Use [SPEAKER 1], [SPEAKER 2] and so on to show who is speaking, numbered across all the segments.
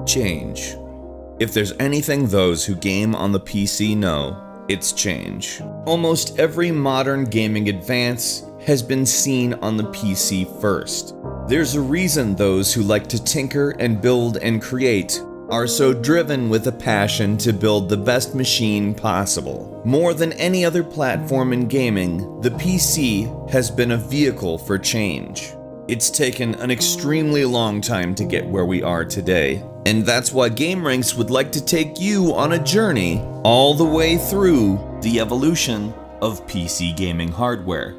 [SPEAKER 1] Change. If there's anything those who game on the PC know, it's change. Almost every modern gaming advance has been seen on the PC first. There's a reason those who like to tinker and build and create are so driven with a passion to build the best machine possible. More than any other platform in gaming, the PC has been a vehicle for change. It's taken an extremely long time to get where we are today, and that's why GameRanks would like to take you on a journey all the way through the evolution of PC gaming hardware.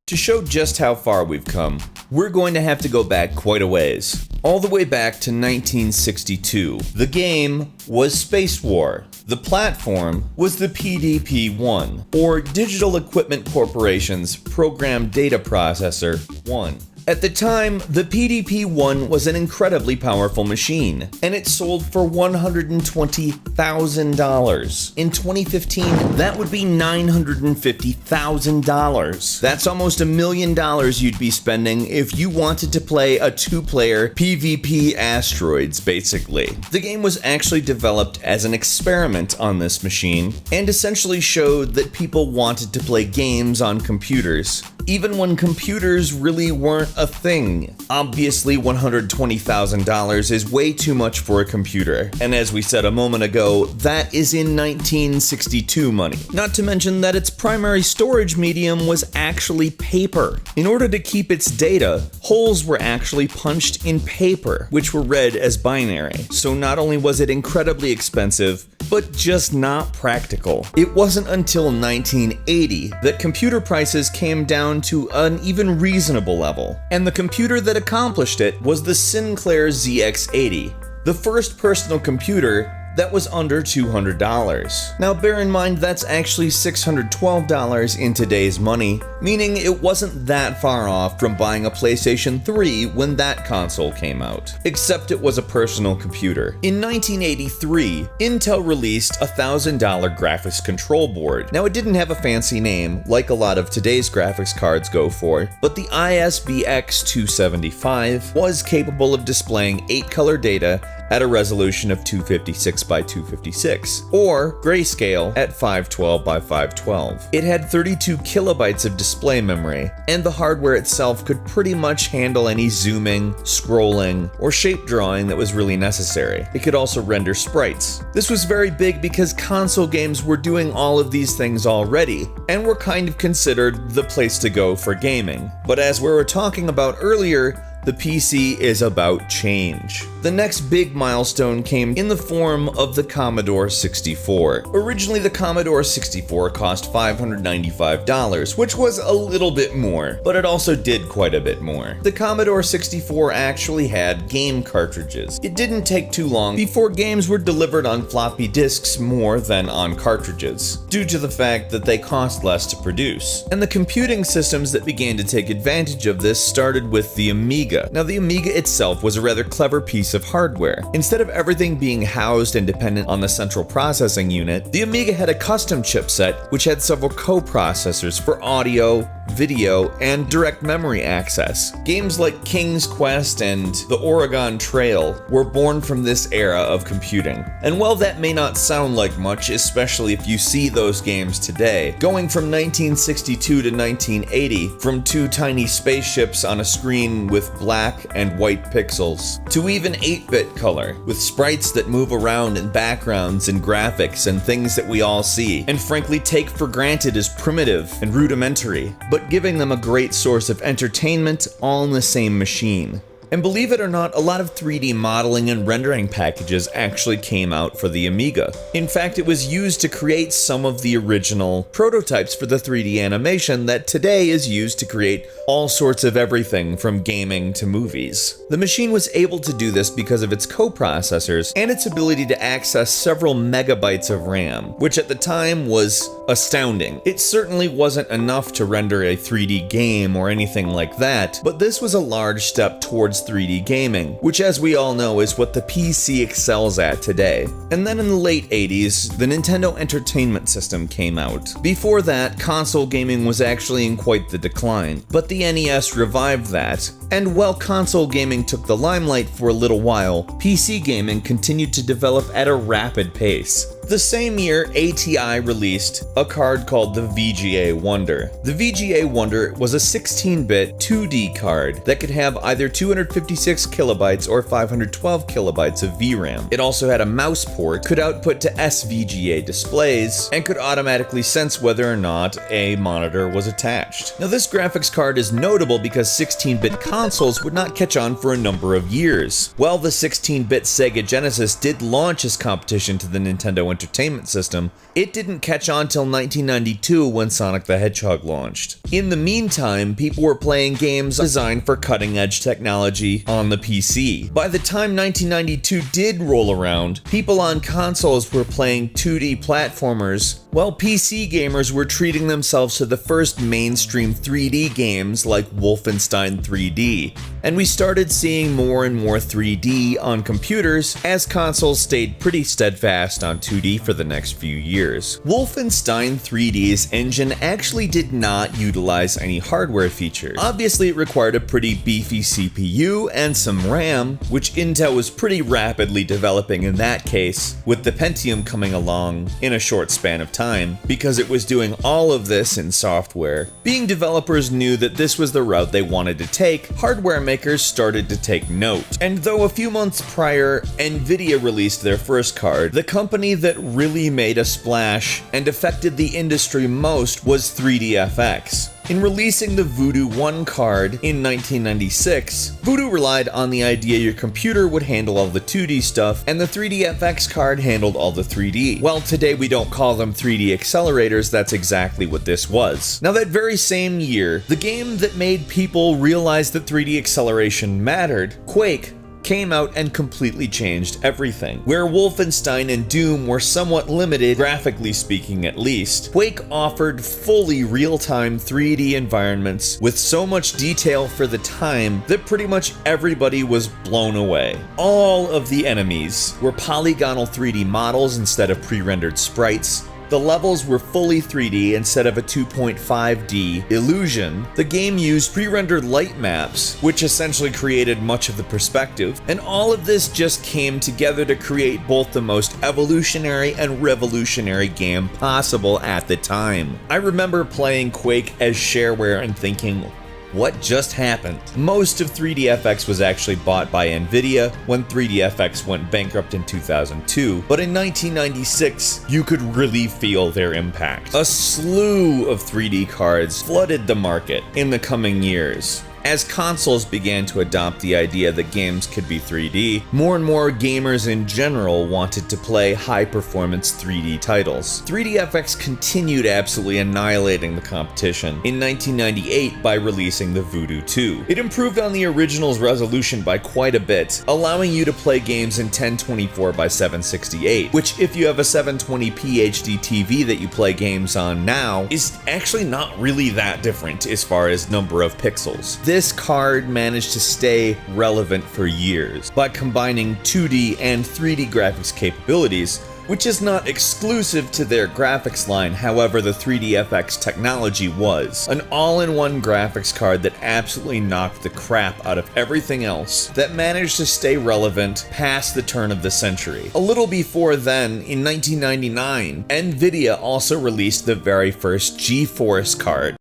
[SPEAKER 1] To show just how far we've come, we're going to have to go back quite a ways. All the way back to 1962. The game was Spacewar. The platform was the PDP-1, or Digital Equipment Corporation's Program Data Processor 1. At the time, the PDP-1 was an incredibly powerful machine, and it sold for $120,000. In 2015, that would be $950,000. That's almost $1 million you'd be spending if you wanted to play a two-player PvP Asteroids, basically. The game was actually developed as an experiment on this machine, and essentially showed that people wanted to play games on computers, even when computers really weren't a thing. Obviously, $120,000 is way too much for a computer, and as we said a moment ago, that is in 1962 money. Not to mention that its primary storage medium was actually paper. In order to keep its data, holes were actually punched in paper, which were read as binary. So not only was it incredibly expensive, but just not practical. It wasn't until 1980 that computer prices came down to an even reasonable level, and the computer that accomplished it was the Sinclair ZX80, the first personal computer that was under $200. Now bear in mind that's actually $612 in today's money, meaning it wasn't that far off from buying a PlayStation 3 when that console came out, except it was a personal computer. In 1983, Intel released a $1,000 graphics control board. Now it didn't have a fancy name like a lot of today's graphics cards go for, but the ISBX 275 was capable of displaying 8-color data at a resolution of 256 by 256, or grayscale at 512 by 512. It had 32 kilobytes of display memory, and the hardware itself could pretty much handle any zooming, scrolling, or shape drawing that was really necessary. It could also render sprites. This was very big because console games were doing all of these things already, and were kind of considered the place to go for gaming. But as we were talking about earlier, the PC is about change. The next big milestone came in the form of the Commodore 64. Originally, the Commodore 64 cost $595, which was a little bit more, but it also did quite a bit more. The Commodore 64 actually had game cartridges. It didn't take too long before games were delivered on floppy disks more than on cartridges, due to the fact that they cost less to produce. And the computing systems that began to take advantage of this started with the Amiga. Now, the Amiga itself was a rather clever piece of hardware. Instead of everything being housed and dependent on the central processing unit, the Amiga had a custom chipset which had several co-processors for audio, video, and direct memory access. Games like King's Quest and the Oregon Trail were born from this era of computing. And while that may not sound like much, especially if you see those games today, going from 1962 to 1980, from two tiny spaceships on a screen with black and white pixels, to even 8-bit color, with sprites that move around and backgrounds and graphics and things that we all see, and frankly take for granted as primitive and rudimentary, but giving them a great source of entertainment all in the same machine. And believe it or not, a lot of 3D modeling and rendering packages actually came out for the Amiga. In fact, it was used to create some of the original prototypes for the 3D animation that today is used to create all sorts of everything from gaming to movies. The machine was able to do this because of its coprocessors and its ability to access several megabytes of RAM, which at the time was astounding. It certainly wasn't enough to render a 3D game or anything like that, but this was a large step towards 3D gaming, which as we all know is what the PC excels at today. And then in the late 80s, the Nintendo Entertainment System came out. Before that, console gaming was actually in quite the decline, but the NES revived that, And while console gaming took the limelight for a little while, PC gaming continued to develop at a rapid pace. The same year, ATI released a card called the VGA Wonder. The VGA Wonder was a 16-bit 2D card that could have either 256 kilobytes or 512 kilobytes of VRAM. It also had a mouse port, could output to SVGA displays, and could automatically sense whether or not a monitor was attached. Now, this graphics card is notable because 16-bit consoles would not catch on for a number of years. While the 16-bit Sega Genesis did launch as competition to the Nintendo Entertainment System, it didn't catch on till 1992 when Sonic the Hedgehog launched. In the meantime, people were playing games designed for cutting-edge technology on the PC. By the time 1992 did roll around, people on consoles were playing 2D platformers, while PC gamers were treating themselves to the first mainstream 3D games like Wolfenstein 3D. And we started seeing more and more 3D on computers as consoles stayed pretty steadfast on 2D for the next few years. Wolfenstein 3D's engine actually did not utilize any hardware features. Obviously, it required a pretty beefy CPU and some RAM, which Intel was pretty rapidly developing in that case, with the Pentium coming along in a short span of time, because it was doing all of this in software. Being developers knew that this was the route they wanted to take, hardware makers started to take note. And though a few months prior, Nvidia released their first card, the company that really made a splash and affected the industry most was 3DFX. In releasing the Voodoo 1 card in 1996, Voodoo relied on the idea your computer would handle all the 2D stuff, and the 3DFX card handled all the 3D. While today we don't call them 3D accelerators, that's exactly what this was. Now, that very same year, the game that made people realize that 3D acceleration mattered, Quake, came out and completely changed everything. Where Wolfenstein and Doom were somewhat limited, graphically speaking at least, Quake offered fully real-time 3D environments with so much detail for the time that pretty much everybody was blown away. All of the enemies were polygonal 3D models instead of pre-rendered sprites. The levels were fully 3D instead of a 2.5D illusion. The game used pre-rendered light maps, which essentially created much of the perspective, and all of this just came together to create both the most evolutionary and revolutionary game possible at the time. I remember playing Quake as shareware and thinking, what just happened? Most of 3DFX was actually bought by Nvidia when 3DFX went bankrupt in 2002, but in 1996, you could really feel their impact. A slew of 3D cards flooded the market in the coming years. As consoles began to adopt the idea that games could be 3D, more and more gamers in general wanted to play high-performance 3D titles. 3DFX continued absolutely annihilating the competition in 1998 by releasing the Voodoo 2. It improved on the original's resolution by quite a bit, allowing you to play games in 1024x768, which, if you have a 720p HD TV that you play games on now, is actually not really that different as far as number of pixels. This card managed to stay relevant for years by combining 2D and 3D graphics capabilities, which is not exclusive to their graphics line. However, the 3DFX technology was an all-in-one graphics card that absolutely knocked the crap out of everything else, that managed to stay relevant past the turn of the century. A little before then, in 1999, Nvidia also released the very first GeForce card.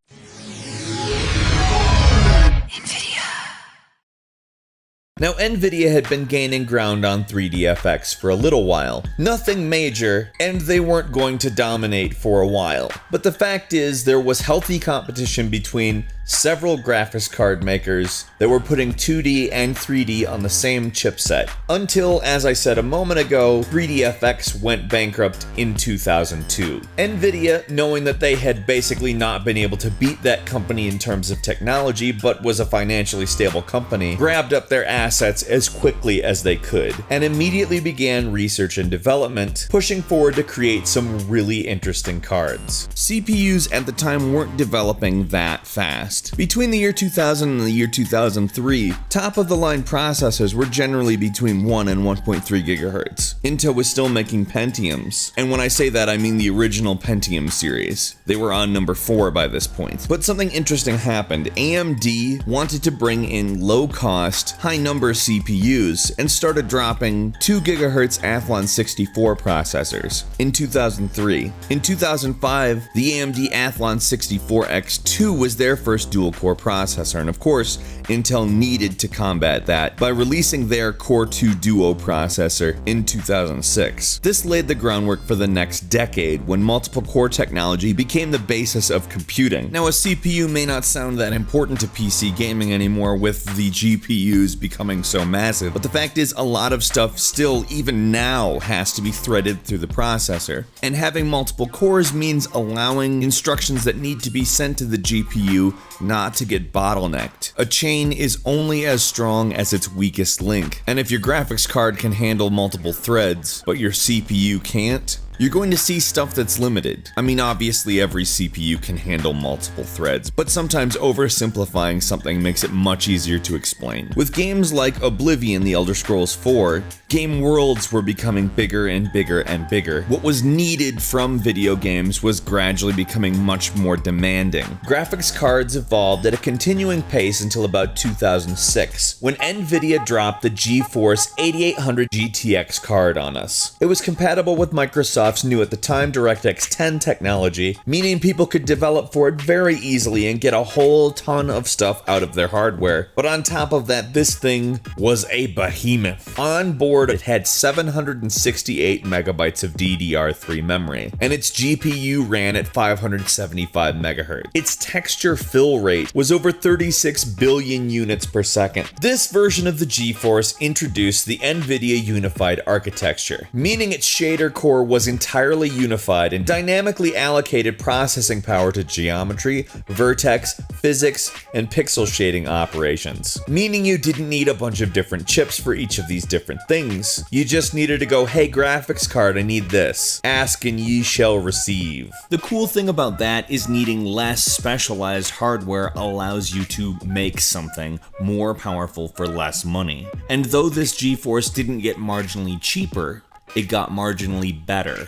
[SPEAKER 1] Now, Nvidia had been gaining ground on 3DFX for a little while. Nothing major, and they weren't going to dominate for a while. But the fact is, there was healthy competition between several graphics card makers that were putting 2D and 3D on the same chipset. Until, as I said a moment ago, 3DFX went bankrupt in 2002. Nvidia, knowing that they had basically not been able to beat that company in terms of technology, but was a financially stable company, grabbed up their assets as quickly as they could, and immediately began research and development, pushing forward to create some really interesting cards. CPUs at the time weren't developing that fast. fast. Between the year 2000 and the year 2003, top-of-the-line processors were generally between 1 and 1.3 gigahertz. Intel was still making Pentiums, and when I say that I mean the original Pentium series. They were on number 4 by this point. But something interesting happened. AMD wanted to bring in low-cost, high-number CPUs and started dropping 2 gigahertz Athlon 64 processors in 2003. In 2005, the AMD Athlon 64X2 was their first dual-core processor, and of course, Intel needed to combat that by releasing their Core 2 Duo processor in 2006. This laid the groundwork for the next decade when multiple core technology became the basis of computing. Now, a CPU may not sound that important to PC gaming anymore with the GPUs becoming so massive, but the fact is a lot of stuff still, even now, has to be threaded through the processor. And having multiple cores means allowing instructions that need to be sent to the GPU not to get bottlenecked. A chain is only as strong as its weakest link, and if your graphics card can handle multiple threads, but your CPU can't, you're going to see stuff that's limited. I mean, obviously every CPU can handle multiple threads, but sometimes oversimplifying something makes it much easier to explain. With games like Oblivion: The Elder Scrolls 4, game worlds were becoming bigger and bigger and bigger. What was needed from video games was gradually becoming much more demanding. Graphics cards evolved at a continuing pace until about 2006, when Nvidia dropped the GeForce 8800 GTX card on us. It was compatible with Microsoft's new at the time DirectX 10 technology, meaning people could develop for it very easily and get a whole ton of stuff out of their hardware. But on top of that, this thing was a behemoth. On board, it had 768 megabytes of DDR3 memory, and its GPU ran at 575 megahertz. Its texture fill rate was over 36 billion units per second. This version of the GeForce introduced the NVIDIA Unified Architecture, meaning its shader core was entirely unified and dynamically allocated processing power to geometry, vertex, physics, and pixel shading operations. Meaning you didn't need a bunch of different chips for each of these different things. You just needed to go, hey graphics card, I need this. Ask and ye shall receive. The cool thing about that is needing less specialized hardware allows you to make something more powerful for less money. And though this GeForce didn't get marginally cheaper, it got marginally better.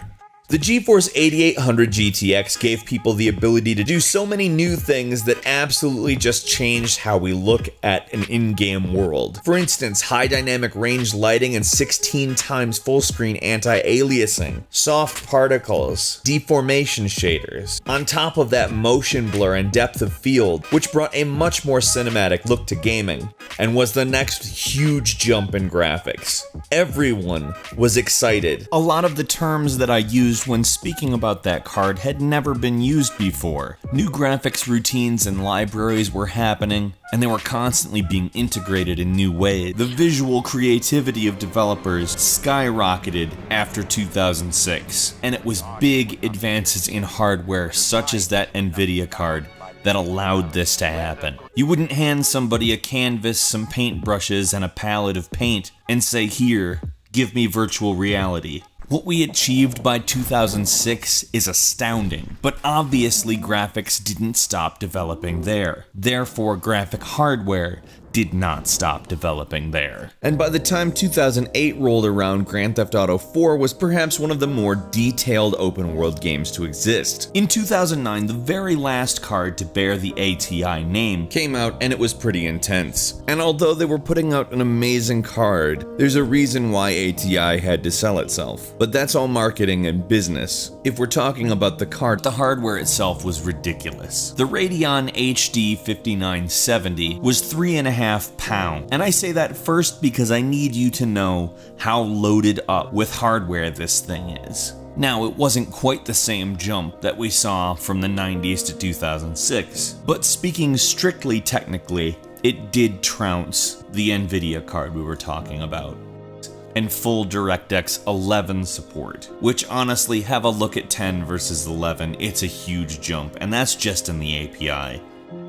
[SPEAKER 1] The GeForce 8800 GTX gave people the ability to do so many new things that absolutely just changed how we look at an in-game world. For instance, high dynamic range lighting and 16 times full screen anti-aliasing, soft particles, deformation shaders. On top of that, motion blur and depth of field, which brought a much more cinematic look to gaming, and was the next huge jump in graphics. Everyone was excited. A lot of the terms that I used when speaking about that card had never been used before. New graphics routines and libraries were happening, and they were constantly being integrated in new ways. The visual creativity of developers skyrocketed after 2006, and it was big advances in hardware such as that Nvidia card that allowed this to happen. You wouldn't hand somebody a canvas, some paintbrushes, and a palette of paint and say, here, give me virtual reality. What we achieved by 2006 is astounding, but obviously graphics didn't stop developing there. Therefore, graphic hardware did not stop developing there. And by the time 2008 rolled around, Grand Theft Auto 4 was perhaps one of the more detailed open world games to exist. In 2009, the very last card to bear the ATI name came out, and it was pretty intense. And although they were putting out an amazing card, there's a reason why ATI had to sell itself. But that's all marketing and business. If we're talking about the card, the hardware itself was ridiculous. The Radeon HD 5970 was 3.5 pounds, and I say that first because I need you to know how loaded up with hardware this thing is. Now, it wasn't quite the same jump that we saw from the 90s to 2006, but speaking strictly technically, it did trounce the Nvidia card we were talking about. And full DirectX 11 support, which honestly, have a look at 10 versus 11, it's a huge jump, and that's just in the API.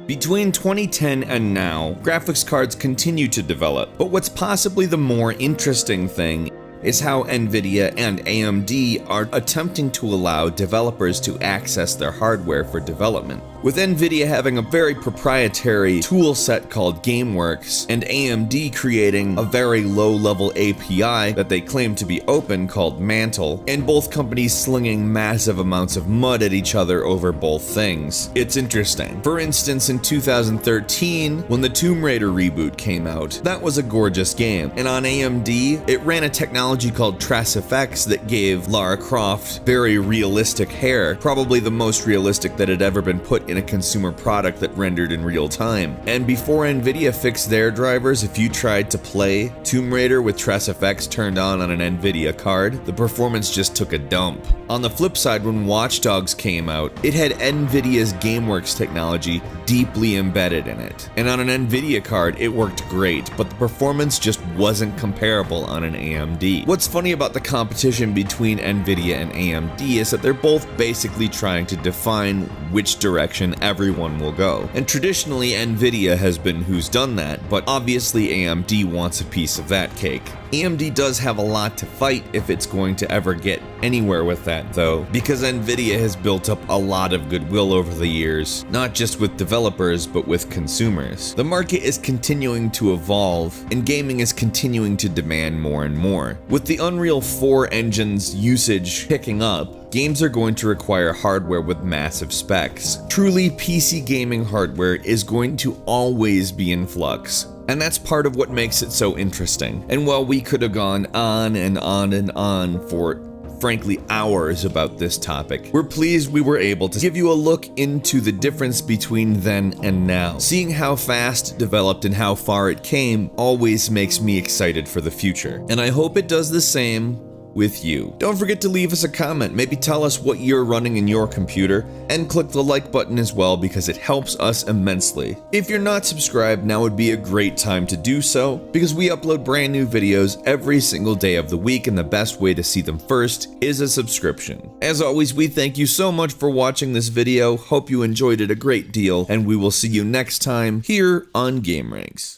[SPEAKER 1] Between 2010 and now, graphics cards continue to develop, but what's possibly the more interesting thing is how Nvidia and AMD are attempting to allow developers to access their hardware for development. With Nvidia having a very proprietary tool set called GameWorks, and AMD creating a very low-level API that they claim to be open called Mantle, and both companies slinging massive amounts of mud at each other over both things. It's interesting. For instance, in 2013, when the Tomb Raider reboot came out, that was a gorgeous game, and on AMD, it ran a technology called TraceFX that gave Lara Croft very realistic hair, probably the most realistic that had ever been put in a consumer product that rendered in real time. And before Nvidia fixed their drivers, if you tried to play Tomb Raider with TraceFX turned on an Nvidia card, the performance just took a dump. On the flip side, when Watch Dogs came out, it had Nvidia's GameWorks technology deeply embedded in it. And on an Nvidia card, it worked great, but the performance just wasn't comparable on an AMD. What's funny about the competition between Nvidia and AMD is that they're both basically trying to define which direction everyone will go. And traditionally, Nvidia has been who's done that, but obviously AMD wants a piece of that cake. AMD does have a lot to fight if it's going to ever get anywhere with that though, because Nvidia has built up a lot of goodwill over the years, not just with developers, but with consumers. The market is continuing to evolve, and gaming is continuing to demand more and more. With the Unreal 4 engine's usage picking up, games are going to require hardware with massive specs. Truly, PC gaming hardware is going to always be in flux. And that's part of what makes it so interesting. And while we could have gone on and on and on for frankly hours about this topic, we're pleased we were able to give you a look into the difference between then and now. Seeing how fast it developed and how far it came always makes me excited for the future. And I hope it does the same with you. Don't forget to leave us a comment, maybe tell us what you're running in your computer, and click the like button as well because it helps us immensely. If you're not subscribed, now would be a great time to do so because we upload brand new videos every single day of the week, and the best way to see them first is a subscription. As always, we thank you so much for watching this video, hope you enjoyed it a great deal, and we will see you next time here on GameRanks.